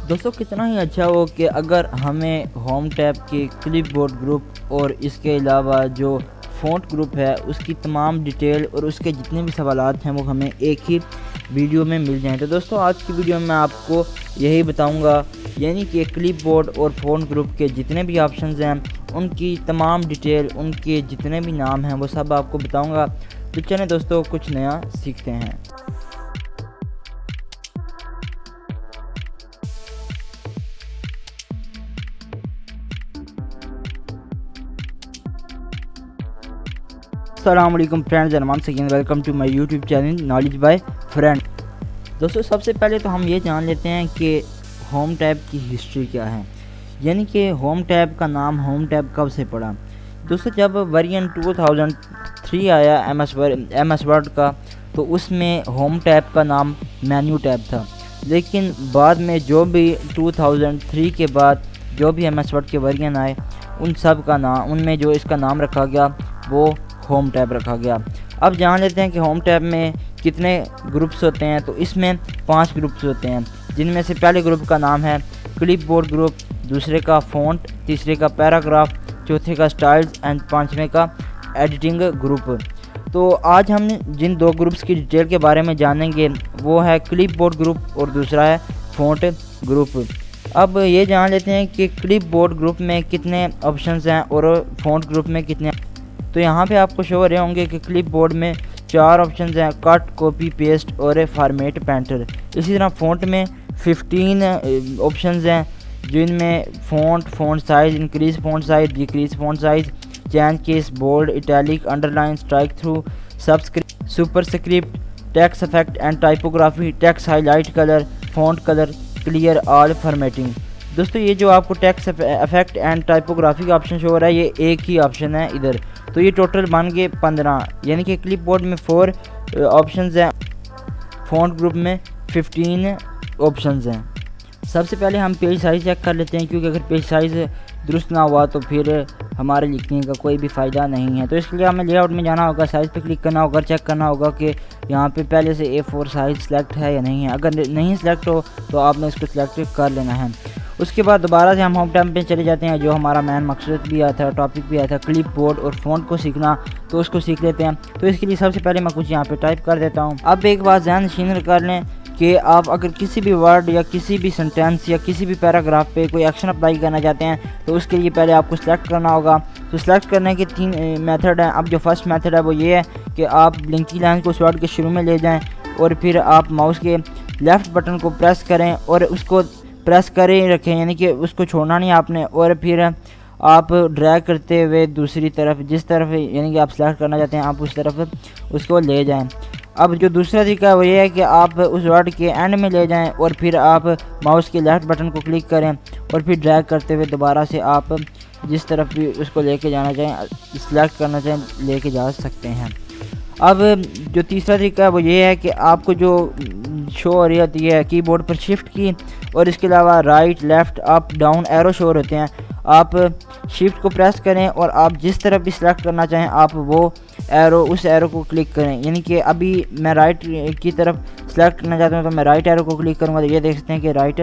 दोस्तों कितना ही अच्छा हो कि अगर हमें होम टैब के क्लिपबोर्ड ग्रुप और इसके अलावा जो फ़ॉन्ट ग्रुप है उसकी तमाम डिटेल और उसके जितने भी सवालात हैं वो हमें एक ही वीडियो में मिल जाएं। तो दोस्तों आज की वीडियो में मैं आपको यही बताऊंगा, यानी कि क्लिपबोर्ड और फ़ॉन्ट ग्रुप के जितने भी ऑप्शंस हैं उनकी तमाम डिटेल, उनके जितने भी नाम हैं वो सब आपको बताऊँगा। तो चलें दोस्तों कुछ नया सीखते हैं। अस्सलाम वालेकुम friends and once again welcome to my YouTube channel knowledge by friend. दोस्तों सबसे पहले तो हम ये जान लेते हैं कि होम टैब की हिस्ट्री क्या है, यानी कि होम टैब का नाम होम टैब कब से पड़ा। दोस्तों जब वर्जन 2003 आया एम एस वर्ड का, तो उसमें होम टैब का नाम मेन्यू टैब था, लेकिन बाद में जो भी 2003 के बाद जो भी एम एस वर्ड के वर्जन आए उन सब का नाम, उनमें जो इसका नाम रखा गया वो होम टैब रखा गया। अब जान लेते हैं कि होम टैब में कितने ग्रुप्स होते हैं। तो इसमें 5 ग्रुप्स होते हैं, जिनमें से पहले ग्रुप का नाम है क्लिपबोर्ड ग्रुप, दूसरे का फ़ॉन्ट, तीसरे का पैराग्राफ, चौथे का स्टाइल्स एंड पांचवें का एडिटिंग ग्रुप। तो आज हम जिन 2 ग्रुप्स की डिटेल के बारे में जानेंगे वो है क्लिपबोर्ड ग्रुप और दूसरा है फ़ॉन्ट ग्रुप। अब ये जान लेते हैं कि क्लिपबोर्ड ग्रुप में कितने ऑप्शंस हैं और फ़ॉन्ट ग्रुप में कितने। तो यहाँ पे आपको शो हो रहे होंगे कि क्लिपबोर्ड में 4 ऑप्शंस हैं, कट, कॉपी, पेस्ट और फॉर्मेट पेंटर। इसी तरह फ़ॉन्ट में 15 ऑप्शंस हैं, जिनमें font size, increase font size, decrease font size, change case, bold, italic, underline, strike through, subscript, superscript, text effect and typography, text highlight colour, font colour, clear all formatting. दोस्तों ये जो आपको text effect and typography का option show हो रहा है ये एक ही ऑप्शन है इधर। तो ये टोटल बन गए 15, यानी कि क्लिपबोर्ड में 4 ऑप्शंस हैं, फ़ॉन्ट ग्रुप में 15 ऑप्शंस हैं। सबसे पहले हम पेज साइज़ चेक कर लेते हैं, क्योंकि अगर पेज साइज़ दुरुस्त ना हुआ तो फिर हमारे लिखने का कोई भी फ़ायदा नहीं है। तो इसके लिए हमें लेआउट में जाना होगा, साइज़ पे क्लिक करना होगा, चेक करना होगा कि यहाँ पे पहले से A4 साइज़ सेलेक्ट है या नहीं है। अगर नहीं सेलेक्ट हो तो आपने इसको सेलेक्ट कर लेना है। उसके बाद दोबारा से हम होम टैब पे चले जाते हैं, जो हमारा मेन मकसद भी आया था, टॉपिक भी आया था क्लिपबोर्ड और फ़ॉन्ट को सीखना, तो उसको सीख लेते हैं। तो इसके लिए सबसे पहले मैं कुछ यहाँ पे टाइप कर देता हूँ। अब एक बात ध्यान नशीन कर लें कि आप अगर किसी भी वर्ड या किसी भी सेंटेंस या किसी भी पैराग्राफ पे कोई एक्शन अप्लाई करना चाहते हैं तो उसके लिए पहले आपको सेलेक्ट करना होगा। तो सेलेक्ट करने के 3 मेथड हैं। अब जो फर्स्ट मेथड है वो ये है कि आप लिंकी लाइन को उस वर्ड के शुरू में ले जाएं और फिर आप माउस के लेफ़्ट बटन को प्रेस करें और उसको प्रेस करे रखें, यानी कि उसको छोड़ना नहीं आपने, और फिर आप ड्रैग करते हुए दूसरी तरफ, जिस तरफ यानी कि आप सेलेक्ट करना चाहते हैं आप उस तरफ उसको ले जाएं। अब जो दूसरा तरीका है वो ये है कि आप उस वर्ड के एंड में ले जाएं और फिर आप माउस के लेफ़्ट बटन को क्लिक करें और फिर ड्रैग करते हुए दोबारा से आप जिस तरफ भी उसको लेके जाना चाहें, सेलेक्ट करना चाहें, लेके जा सकते हैं। अब जो तीसरा तरीका है वो ये है कि आपको जो शो हो रही होती है कीबोर्ड पर शिफ्ट की और इसके अलावा right, left, up, down arrow show होते हैं। आप शिफ्ट को प्रेस करें और आप जिस तरफ भी सिलेक्ट करना चाहें आप वो एरो, उस एरो को क्लिक करें। यानी कि अभी मैं राइट की तरफ सेलेक्ट करना चाहता हूं तो मैं राइट एरो को क्लिक करूंगा, तो ये देख सकते हैं कि राइट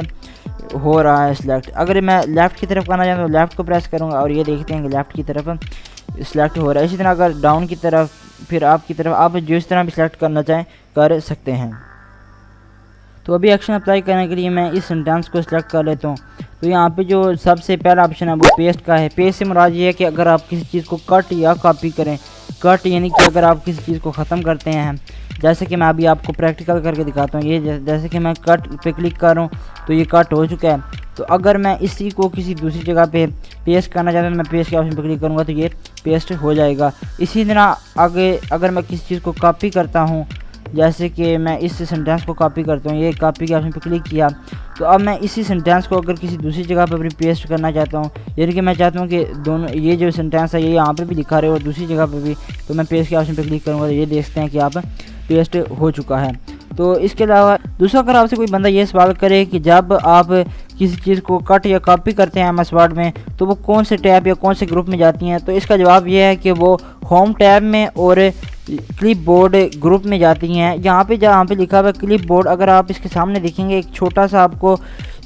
हो रहा है सिलेक्ट। अगर मैं लेफ़्ट की तरफ करना चाहता हूँ तो लेफ़्ट को प्रेस करूँगा और ये देखते हैं कि लेफ़्ट की तरफ सिलेक्ट हो रहा है। इसी तरह अगर डाउन की तरफ, फिर आप की तरफ, आप जिस तरह भी सिलेक्ट करना चाहें कर सकते हैं। तो अभी एक्शन अप्लाई करने के लिए मैं इस सेंटेंस को सिलेक्ट कर लेता हूँ। तो यहाँ पे जो सबसे पहला ऑप्शन है वो पेस्ट का है। पेस्ट से मुराद ये है कि अगर आप किसी चीज़ को कट या कॉपी करें, कट यानी कि अगर आप किसी चीज़ को ख़त्म करते हैं, जैसे कि मैं अभी आपको प्रैक्टिकल करके दिखाता हूँ। ये जैसे कि मैं कट पे क्लिक कर रहा हूँ तो ये कट हो चुका है। तो अगर मैं इसी को किसी दूसरी जगह पे पेस्ट करना चाहता हूँ तो मैं पेस्ट के ऑप्शन पे क्लिक करूँगा तो ये पेस्ट हो जाएगा। इसी तरह आगे अगर मैं किसी चीज़ को कॉपी करता हूँ, जैसे कि मैं इस सेंटेंस को कॉपी करता हूँ, ये कॉपी के ऑप्शन पे क्लिक किया, तो अब मैं इसी सेंटेंस को अगर किसी दूसरी जगह पर भी पेस्ट करना चाहता हूँ, यानी कि मैं चाहता हूँ कि दोनों ये जो सेंटेंस है ये यहाँ पे भी लिखा रहे और दूसरी जगह पे भी, तो मैं पेस्ट के ऑप्शन पे क्लिक करूँगा तो ये देखते हैं कि आप पेस्ट हो चुका है। तो इसके अलावा दूसरा, अगर आपसे कोई बंदा ये सवाल करे कि जब आप किसी चीज़ को कट या कॉपी करते हैं एमएस वर्ड में तो वो कौन से टैब या कौन से ग्रुप में जाती हैं, तो इसका जवाब ये है कि वो होम टैब में और क्लिपबोर्ड ग्रुप में जाती हैं। यहाँ पे जहाँ पे लिखा हुआ है क्लिपबोर्ड, अगर आप इसके सामने देखेंगे एक छोटा सा आपको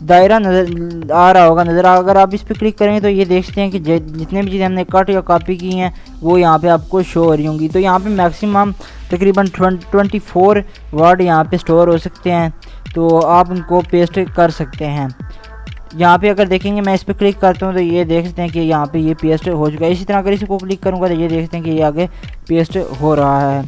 दायरा नज़र आ रहा होगा, अगर आप इस पर क्लिक करेंगे तो ये देखते हैं कि जितने भी चीज़ें हमने कट या कॉपी की हैं वो यहाँ पे आपको शो हो रही होंगी। तो यहाँ पे मैक्सिमम तकरीबन 24 वर्ड यहाँ पे स्टोर हो सकते हैं, तो आप उनको पेस्ट कर सकते हैं। यहाँ पे अगर देखेंगे मैं इस पर क्लिक करता हूँ तो ये देखते हैं कि यहाँ पे ये पेस्ट हो चुका है। इसी तरह अगर इसको क्लिक करूँगा तो ये देखते हैं कि ये आगे पेस्ट हो रहा है।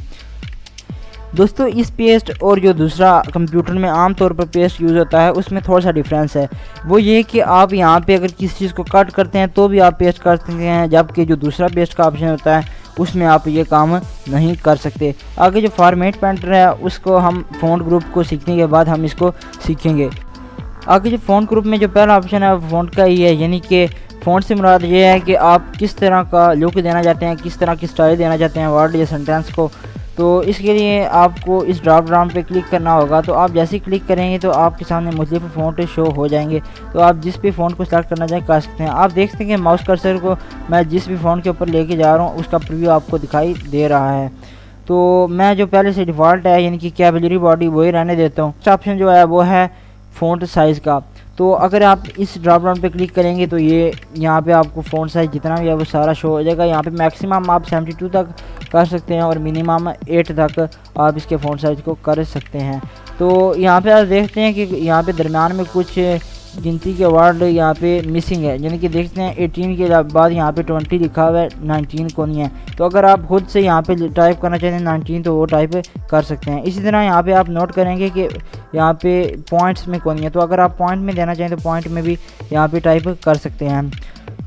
दोस्तों इस पेस्ट और जो दूसरा कंप्यूटर में आम तौर पर पेस्ट यूज़ होता है उसमें थोड़ा सा डिफरेंस है। वो ये कि आप यहाँ पे अगर किसी चीज़ को कट करते हैं तो भी आप पेस्ट कर सकते हैं, जबकि जो दूसरा पेस्ट का ऑप्शन होता है उसमें आप ये काम नहीं कर सकते। आगे जो फॉर्मेट पेंटर है उसको हम फ़ॉन्ट ग्रुप को सीखने के बाद हम इसको सीखेंगे। आगे जो फ़ॉन्ट ग्रुप में जो पहला ऑप्शन है वो फ़ॉन्ट का ही है, यानी कि फ़ॉन्ट से मुराद ये है कि आप किस तरह का लुक देना चाहते हैं, किस तरह की स्टाइल देना चाहते हैं वर्ड या सेंटेंस को। तो इसके लिए आपको इस ड्रॉप डाउन पे क्लिक करना होगा। तो आप जैसे ही क्लिक करेंगे तो आपके सामने मुख्तलिफ फ़ॉन्ट शो हो जाएंगे, तो आप जिस भी फ़ॉन्ट को सेलेक्ट करना चाहें कर सकते हैं। आप देख सकते हैं कि माउस कर्सर को मैं जिस भी फ़ॉन्ट के ऊपर लेके जा रहा हूँ उसका प्रीव्यू आपको दिखाई दे रहा है। तो मैं जो पहले से डिफ़ॉल्ट है यानी कि कैबलरी बॉडी वही रहने देता हूँ। ऑप्शन जो है वो है फ़ॉन्ट साइज़ का। तो अगर आप इस ड्रॉप डाउन पे क्लिक करेंगे तो ये यहाँ पे आपको फ़ॉन्ट साइज़ जितना भी है वो सारा शो हो जाएगा। यहाँ पे मैक्सिमम आप 72 तक कर सकते हैं और मिनिमम 8 तक आप इसके फ़ॉन्ट साइज़ को कर सकते हैं। तो यहाँ पे आप देखते हैं कि यहाँ पे दरम्यान में कुछ गिनती के वर्ड यहाँ पे मिसिंग है, यानी कि देखते हैं 18 के बाद यहाँ पे 20 लिखा हुआ है, 19 को नहीं है। तो अगर आप खुद से यहाँ पे टाइप करना चाहते हैं 19 तो वो टाइप कर सकते हैं। इसी तरह यहाँ पे आप नोट करेंगे कि यहाँ पे पॉइंट्स में कौन है, तो अगर आप पॉइंट में देना चाहें तो पॉइंट में भी यहाँ पे टाइप कर सकते हैं।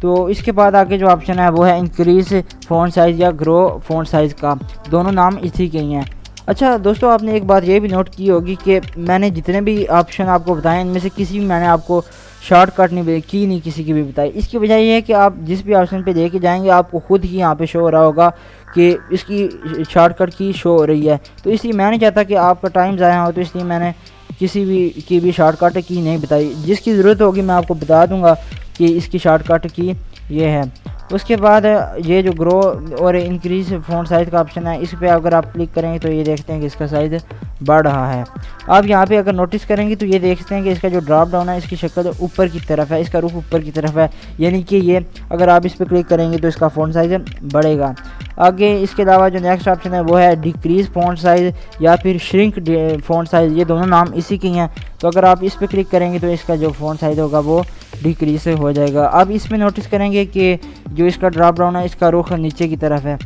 तो इसके बाद आगे जो ऑप्शन है वो है इंक्रीज़ फ़ॉन्ट साइज़ या ग्रो फ़ॉन्ट साइज़ का, दोनों नाम इसी के ही हैं। अच्छा दोस्तों, आपने एक बात ये भी नोट की होगी कि मैंने जितने भी ऑप्शन आपको बताए इनमें से किसी भी मैंने आपको शॉर्टकट नहीं किसी की भी बताई। इसकी वजह ये है कि आप जिस भी ऑप्शन पे लेके जाएंगे आपको खुद ही यहाँ पे शो हो रहा होगा कि इसकी शॉर्टकट की शो हो रही है। तो इसलिए मैं नहीं चाहता कि आपका टाइम ज़ाया हो, तो इसलिए मैंने किसी भी शॉर्टकट की नहीं बताई। जिसकी ज़रूरत होगी मैं आपको बता दूँगा कि इसकी शॉर्टकट की ये है। उसके बाद ये जो ग्रो और इंक्रीज़ फ़ॉन्ट साइज़ का ऑप्शन है, इस पर अगर आप क्लिक करेंगे तो ये देखते हैं कि इसका साइज़ बढ़ रहा है। आप यहाँ पे अगर नोटिस करेंगे तो ये देखते हैं कि इसका जो ड्रॉप डाउन है इसकी शक्ल ऊपर की तरफ है, इसका रुख ऊपर की तरफ है, यानी कि ये अगर आप इस पर क्लिक करेंगे तो इसका फ़ॉन्ट साइज़ बढ़ेगा। आगे इसके अलावा जो नेक्स्ट ऑप्शन है वो है डिक्रीज़ फ़ॉन्ट साइज़ या फिर श्रिंक फ़ॉन्ट साइज़, ये दोनों नाम इसी के हैं। तो अगर आप इस पर क्लिक करेंगे तो इसका जो फ़ॉन्ट साइज़ होगा वो डिक्रीज़ हो जाएगा। अब इसमें नोटिस करेंगे कि जो इसका ड्रॉप डाउन है इसका रुख नीचे की तरफ है।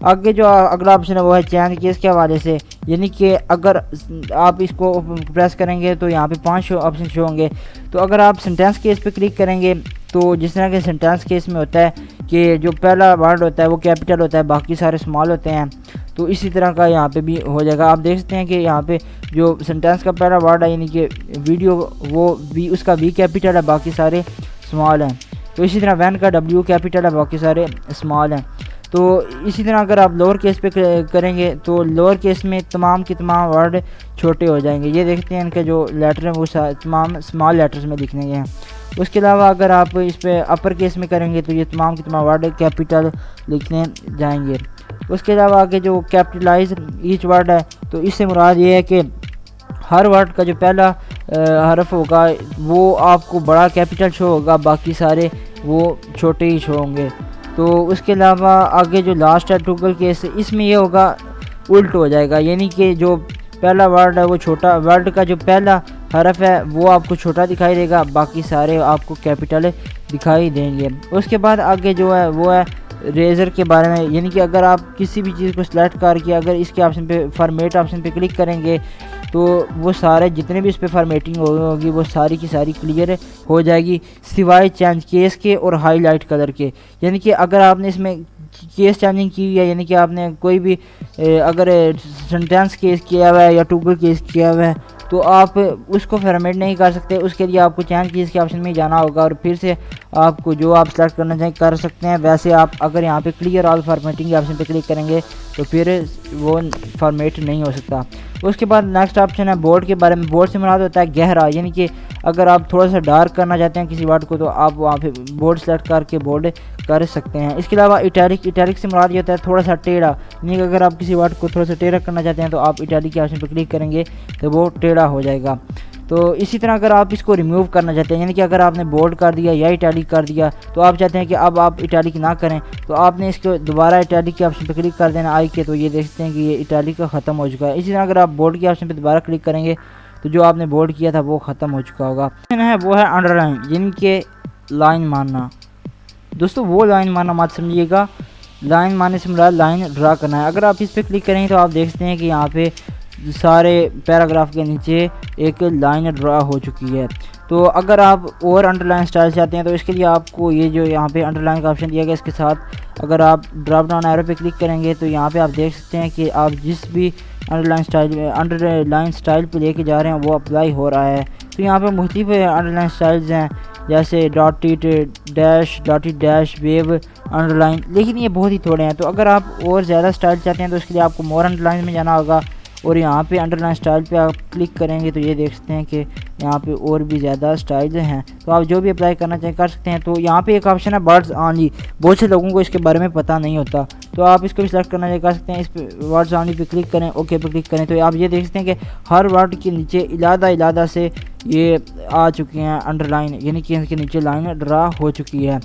आगे जो अगला ऑप्शन है वो है चेंज केस के हवाले से, यानी कि अगर आप इसको प्रेस करेंगे तो यहाँ पे 5 ऑप्शन शो होंगे। तो अगर आप सेंटेंस केस पे क्लिक करेंगे तो जिस तरह के सेंटेंस केस में होता है कि जो पहला वर्ड होता है वो कैपिटल होता है, बाकी सारे स्मॉल होते हैं, तो इसी तरह का यहाँ पे भी हो जाएगा। आप देख सकते हैं कि यहाँ पे जो सेंटेंस का पहला वर्ड है यानी कि वीडियो, वो भी उसका वी कैपिटल है, बाकी सारे स्मॉल हैं। तो इसी तरह वैन का डब्ल्यू कैपिटल है, बाकी सारे स्मॉल हैं। तो इसी तरह अगर आप लोअर केस पे करेंगे तो लोअर केस में तमाम के तमाम वर्ड छोटे हो जाएंगे। ये देखते हैं इनके जो लेटर हैं वो तमाम स्मॉल लेटर्स में लिखने के हैं। उसके अलावा अगर आप इस पर अपर केस में करेंगे तो ये तमाम के तमाम वर्ड कैपिटल लिखने जाएंगे। उसके अलावा आगे जो कैपिटलाइज ईच वर्ड है, तो इससे मुराद ये है कि हर वर्ड का जो पहला हरफ होगा वो आपको बड़ा कैपिटल शो होगा, बाकी सारे वो छोटे ही शो होंगे। तो उसके अलावा आगे जो लास्ट है टॉगल केस, इसमें ये होगा उल्ट हो जाएगा, यानी कि जो पहला वर्ड है वो छोटा, वर्ड का जो पहला हरफ है वो आपको छोटा दिखाई देगा, बाकी सारे आपको कैपिटल दिखाई देंगे। उसके बाद आगे जो है वो है रेजर के बारे में, यानी कि अगर आप किसी भी चीज़ को सिलेक्ट करके अगर इसके ऑप्शन पे फॉर्मेट ऑप्शन पे क्लिक करेंगे तो वो सारे जितने भी इस पर फॉर्मेटिंग होगी वो सारी की सारी क्लियर हो जाएगी, सिवाय चेंज केस के और हाईलाइट कलर के। यानी कि अगर आपने इसमें केस चेंजिंग की हुई है, यानी कि आपने कोई भी अगर सेंटेंस केस किया हुआ है या टॉगल केस किया हुआ है तो आप उसको फॉर्मेट नहीं कर सकते। उसके लिए आपको चेंज केस के ऑप्शन में जाना होगा और फिर से आपको जो आप सेलेक्ट करना चाहें कर सकते हैं। वैसे आप अगर यहाँ पे क्लियर ऑल फॉर्मेटिंग के ऑप्शन पे क्लिक करेंगे तो फिर वो फॉर्मेट नहीं हो सकता। उसके बाद नेक्स्ट ऑप्शन है बोल्ड के बारे में। बोल्ड से मुराद होता है गहरा, यानी कि अगर आप थोड़ा सा डार्क करना चाहते हैं किसी वर्ड को तो आप वहाँ पे बोल्ड सेलेक्ट करके बोल्ड कर सकते हैं। इसके अलावा इटैलिक से मुराद ये होता है थोड़ा सा टेढ़ा, यानी कि अगर आप किसी वर्ड को थोड़ा सा टेढ़ा करना चाहते हैं तो आप इटैलिक के ऑप्शन पर क्लिक करेंगे तो वो टेढ़ा हो जाएगा। तो इसी तरह अगर आप इसको रिमूव करना चाहते हैं, यानी कि अगर आपने बोल्ड कर दिया या इटैलिक कर दिया, तो आप चाहते हैं कि अब आप इटैलिक ना करें, तो आपने इसको दोबारा इटैलिक के ऑप्शन पर क्लिक कर देना आई के, तो ये देखते हैं कि ये इटैलिक का ख़त्म हो चुका है। इसी तरह अगर आप बोल्ड के ऑप्शन पर दोबारा क्लिक करेंगे तो जो आपने बोल्ड किया था वो ख़त्म हो चुका होगा। है वो है अंडरलाइन, यानी कि लाइन मारना। दोस्तों वो लाइन मारना मत समझिएगा, लाइन मारने से मुराद लाइन ड्रा करना है। अगर आप इस पर क्लिक करेंगे तो आप देखते हैं कि यहाँ पे सारे पैराग्राफ के नीचे एक लाइन ड्रा हो चुकी है। तो अगर आप और अंडरलाइन स्टाइल चाहते हैं तो इसके लिए आपको ये जो यहाँ पे अंडरलाइन का ऑप्शन दिया गया, इसके साथ अगर आप ड्रॉप डाउन एरो पे क्लिक करेंगे तो यहाँ पे आप देख सकते हैं कि आप जिस भी अंडरलाइन स्टाइल पे लेके जा रहे हैं वो अप्लाई हो रहा है। तो यहाँ पे मुख्तलिफ अंडरलाइन स्टाइल्स हैं, जैसे डॉटेड डैश वेव अंडरलाइन, लेकिन ये बहुत ही थोड़े हैं। तो अगर आप और ज़्यादा स्टाइल चाहते हैं तो इसके लिए आपको मोर अंडरलाइन में जाना होगा और यहाँ पे अंडरलाइन स्टाइल पे आप क्लिक करेंगे तो ये देख सकते हैं कि यहाँ पे और भी ज़्यादा स्टाइल हैं, तो आप जो भी अप्लाई करना चाहें कर सकते हैं। तो यहाँ पे एक ऑप्शन है वर्ड्स ऑनली, बहुत से लोगों को इसके बारे में पता नहीं होता, तो आप इसको भी सिलेक्ट करना चाहें कर सकते हैं। इस पर वर्ड्स ऑनली पे क्लिक करें, ओके पे क्लिक करें, तो आप ये देख सकते हैं कि हर वर्ड के नीचे इलादा से ये आ चुके हैं अंडरलाइन, यानी कि इसके नीचे लाइन ड्रा हो चुकी है।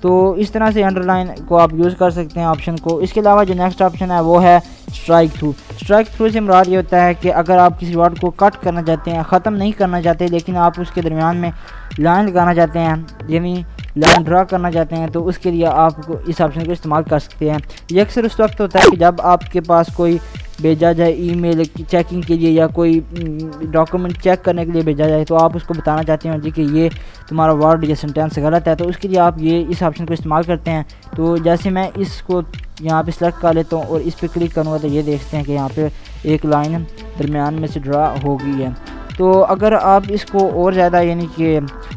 तो इस तरह से अंडरलाइन को आप यूज़ कर सकते हैं ऑप्शन को। इसके अलावा जो नेक्स्ट ऑप्शन है वो है स्ट्राइक थ्रू। स्ट्राइक थ्रू से मुराद ये होता है कि अगर आप किसी वर्ड को कट करना चाहते हैं, ख़त्म नहीं करना चाहते, लेकिन आप उसके दरमियान में लाइन लगाना चाहते हैं, यानी लाइन ड्रा करना चाहते हैं, तो उसके लिए आप इस ऑप्शन को इस्तेमाल कर सकते हैं। ये अक्सर उस वक्त होता है कि जब आपके पास कोई भेजा जाए ईमेल चेकिंग के लिए या कोई डॉक्यूमेंट चेक करने के लिए भेजा जाए, तो आप उसको बताना चाहते हैं जी कि ये तुम्हारा वर्ड या सेंटेंस गलत है, तो उसके लिए आप ये इस ऑप्शन को इस्तेमाल करते हैं। तो जैसे मैं इसको यहाँ पे सेलेक्ट कर लेता हूँ और इस पर क्लिक करूँगा तो ये देखते हैं कि यहाँ पे एक लाइन दरमियान में से ड्रा हो गई है। तो अगर आप इसको और ज़्यादा, यानी कि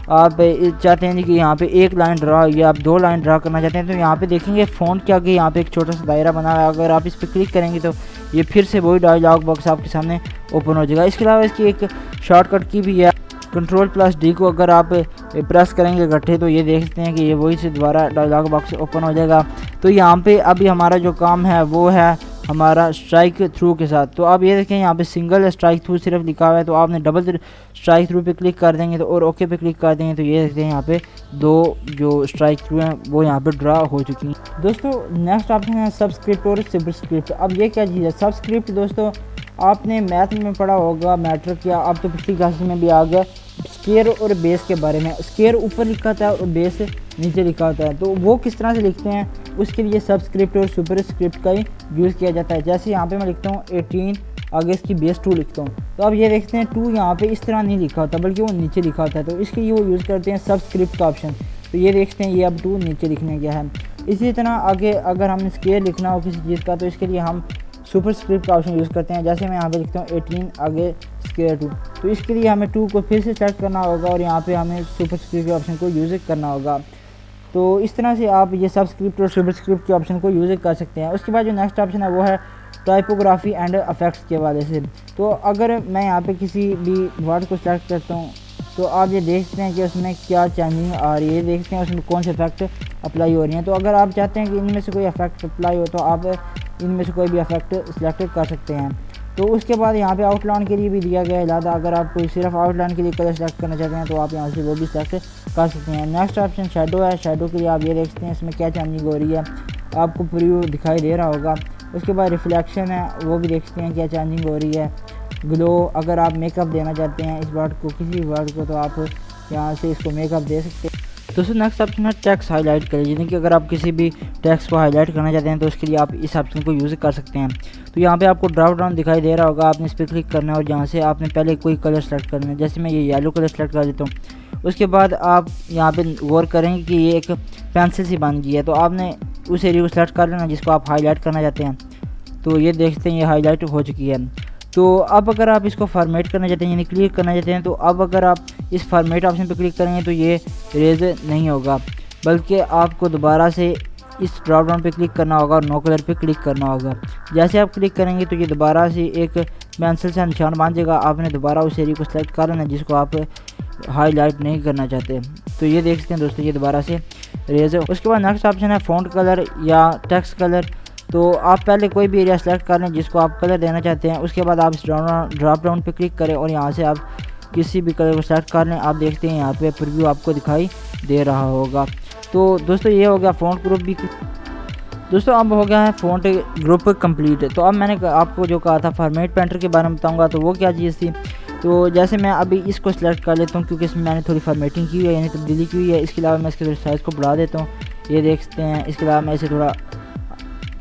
आप चाहते हैं कि यहाँ पे एक लाइन ड्रा या आप 2 लाइन ड्रा करना चाहते हैं, तो यहाँ पे देखेंगे फ़ॉन्ट के आगे यहाँ पे एक छोटा सा दायरा बना हुआ है। अगर आप इस पर क्लिक करेंगे तो ये फिर से वही डायलॉग बॉक्स आपके सामने ओपन हो जाएगा। इसके अलावा इसकी एक शॉर्टकट की भी है, Ctrl+D को अगर आप प्रेस करेंगे इकट्ठे तो ये देख सकते हैं कि ये वही से दोबारा डायलॉग बॉक्स ओपन हो जाएगा। तो यहाँ पे अभी हमारा जो काम है वो है हमारा स्ट्राइक थ्रू के साथ। तो आप ये देखें यहाँ पे सिंगल स्ट्राइक थ्रू सिर्फ लिखा हुआ है, तो आपने डबल स्ट्राइक थ्रू पे क्लिक कर देंगे तो और ओके पे क्लिक कर देंगे तो ये देखते हैं यहाँ पे 2 जो स्ट्राइक थ्रू हैं वो यहाँ पे ड्रा हो चुकी हैं। दोस्तों नेक्स्ट ऑप्शन है सबस्क्रिप्ट और सुपरस्क्रिप्ट। अब ये क्या चीज़ है सबस्क्रिप्ट? दोस्तों आपने मैथ में पढ़ा होगा, मैट्रिक या अब तो पिछली क्लास में भी आ गया स्केयर और बेस के बारे में। स्केयर ऊपर लिखा होता है और बेस नीचे लिखा होता है, तो वो किस तरह से लिखते हैं उसके लिए सबस्क्रिप्ट और सुपरस्क्रिप्ट का ही यूज़ किया जाता है। जैसे यहाँ पे मैं लिखता हूँ 18, आगे इसकी बेस 2 लिखता हूँ, तो अब ये देखते हैं 2 यहाँ पे इस तरह नहीं लिखा होता बल्कि वो नीचे लिखा होता है, तो इसके लिए वो यूज़ करते हैं सबस्क्रिप्ट का ऑप्शन। तो ये देखते हैं ये अब 2 नीचे लिखने गया है। इसी तरह आगे अगर हमने स्केयर लिखना हो किसी चीज़ का तो इसके लिए हम सुपरस्क्रिप्ट का ऑप्शन यूज़ करते हैं। जैसे मैं यहाँ पे लिखता हूँ 18 आगे स्केयर 2, तो इसके लिए हमें 2 को फिर से सेलेक्ट करना होगा और यहाँ पे हमें सुपरस्क्रिप्ट के ऑप्शन को यूज़ करना होगा। तो इस तरह से आप ये सबस्क्रिप्ट और सुपरस्क्रिप्ट के ऑप्शन को यूज़ कर सकते हैं। उसके बाद जो नेक्स्ट ऑप्शन है वो है टाइपोग्राफी एंड इफेक्ट्स के हवाले से। तो अगर मैं यहाँ पे किसी भी वर्ड को सेलेक्ट करता हूँ तो आप ये देखते हैं कि उसमें क्या चेंजिंग आ रही है, देखते हैं उसमें कौन से इफेक्ट अप्लाई हो रही हैं। तो अगर आप चाहते हैं कि इनमें से कोई इफेक्ट अप्लाई हो तो आप इनमें से कोई भी इफेक्ट सिलेक्ट कर सकते हैं। तो उसके बाद यहाँ पे आउटलाइन के लिए भी दिया गया है, लिहाजा अगर आप कोई सिर्फ आउटलाइन के लिए कलर सेलेक्ट करना चाहते हैं तो आप यहाँ से वो भी सेलेक्ट कर सकते हैं। नेक्स्ट ऑप्शन शेडो है। शेडो के लिए आप ये देख सकते हैं इसमें क्या चेंजिंग हो रही है, आपको प्रीव्यू दिखाई दे रहा होगा। उसके बाद रिफ्लेक्शन है, वो भी देखते हैं क्या चेंजिंग हो रही है। ग्लो, अगर आप मेकअप देना चाहते हैं इस वर्ड को किसी वर्ड को तो आप यहाँ से इसको मेकअप दे सकते हैं। दोस्तों नेक्स्ट ऑप्शन है टेक्स्ट हाईलाइट करें, यानी कि अगर आप किसी भी टेक्स्ट को हाईलाइट करना चाहते हैं तो उसके लिए आप इस ऑप्शन को यूज़ कर सकते हैं। तो यहाँ पे आपको ड्रॉप डाउन दिखाई दे रहा होगा, आपने इस पर क्लिक करना है और यहाँ से आपने पहले कोई कलर सेलेक्ट करना है। जैसे मैं ये येलो कलर सेलेक्ट कर देता हूँ। उसके बाद आप यहाँ पे गौर करेंगे कि ये एक पेंसिल सी बन गई है, तो आपने उस एरिया को सेलेक्ट कर लेना जिसको आप हाईलाइट करना चाहते हैं। तो ये देखते हैं ये हाईलाइट हो चुकी है। तो अब अगर आप इसको फॉर्मेट करना चाहते हैं यानी क्लिक करना चाहते हैं तो अब अगर आप इस फॉर्मेट ऑप्शन पर क्लिक करेंगे तो ये इरेज नहीं होगा, बल्कि आपको दोबारा से इस ड्रॉप डाउन पे क्लिक करना होगा और नो कलर पे क्लिक करना होगा। जैसे आप क्लिक करेंगे तो ये दोबारा से एक पेंसिल से निशान बन जाएगा, आपने दोबारा उस एरिया को सेलेक्ट कर लेना जिसको आप हाईलाइट नहीं करना चाहते। तो ये देख सकते हैं दोस्तों ये दोबारा से इरेज है। उसके बाद नेक्स्ट ऑप्शन है फ़ॉन्ट कलर या टेक्स्ट कलर। तो आप पहले कोई भी एरिया सेलेक्ट कर लें जिसको आप कलर देना चाहते हैं, उसके बाद आप इस ड्रॉप डाउन पे क्लिक करें और यहाँ से आप किसी भी कलर को सेलेक्ट कर लें। आप देखते हैं यहाँ पे प्रीव्यू आपको दिखाई दे रहा होगा। तो दोस्तों ये हो गया फ़ॉन्ट ग्रुप भी। दोस्तों अब हो गया है फ़ॉन्ट ग्रुप कंप्लीट। तो अब मैंने आपको जो कहा था फॉर्मेट पेंटर के बारे में बताऊंगा, तो वो क्या चीज़ थी। तो जैसे मैं अभी इसको सिलेक्ट कर लेता हूँ क्योंकि इसमें मैंने थोड़ी फॉर्मेटिंग की हुई है, यानी तब्दीली की हुई है। इसके अलावा मैं इसके थोड़ी साइज़ को बढ़ा देता हूँ, ये देखते हैं। इसके अलावा मैं इसे थोड़ा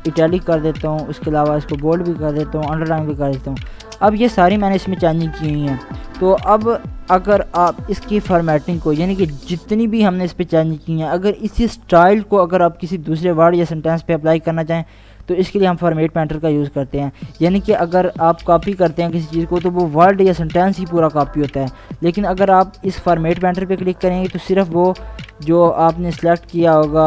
इटैलिक कर देता हूँ, उसके अलावा इसको बोल्ड भी कर देता हूँ, अंडरलाइन भी कर देता हूँ। अब ये सारी मैंने इसमें चेंजिंग की हुई हैं। तो अब अगर आप इसकी फॉर्मेटिंग को, यानी कि जितनी भी हमने इस पर चेंजिंग की हैं, अगर इसी स्टाइल को अगर आप किसी दूसरे वर्ड या सेंटेंस पे अप्लाई करना चाहें तो इसके लिए हम फॉर्मेट पेंटर का यूज़ करते हैं। यानी कि अगर आप कॉपी करते हैं किसी चीज़ को तो वो वर्ड या सेंटेंस ही पूरा कॉपी होता है। लेकिन अगर आप इस फॉर्मेट पेंटर पे क्लिक करेंगे तो सिर्फ वो जो आपने सेलेक्ट किया होगा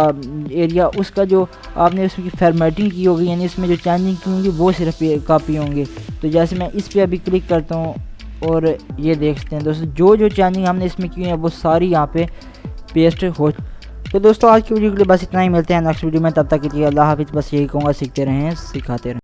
एरिया, उसका जो आपने उसकी फॉर्मेटिंग की होगी, यानी इसमें जो चेंजिंग की होंगी वो सिर्फ कॉपी होंगे। तो जैसे मैं इस पर अभी क्लिक करता हूँ और ये देखते हैं दोस्तों जो जो चेंजिंग हमने इसमें की है वो सारी यहाँ पे पेस्ट हो। तो दोस्तों आज की वीडियो के लिए बस इतना ही, मिलते हैं नेक्स्ट वीडियो में। तब तक के लिए अल्लाह हाफिज़। बस यही कहूँगा, सीखते रहें सिखाते रहें।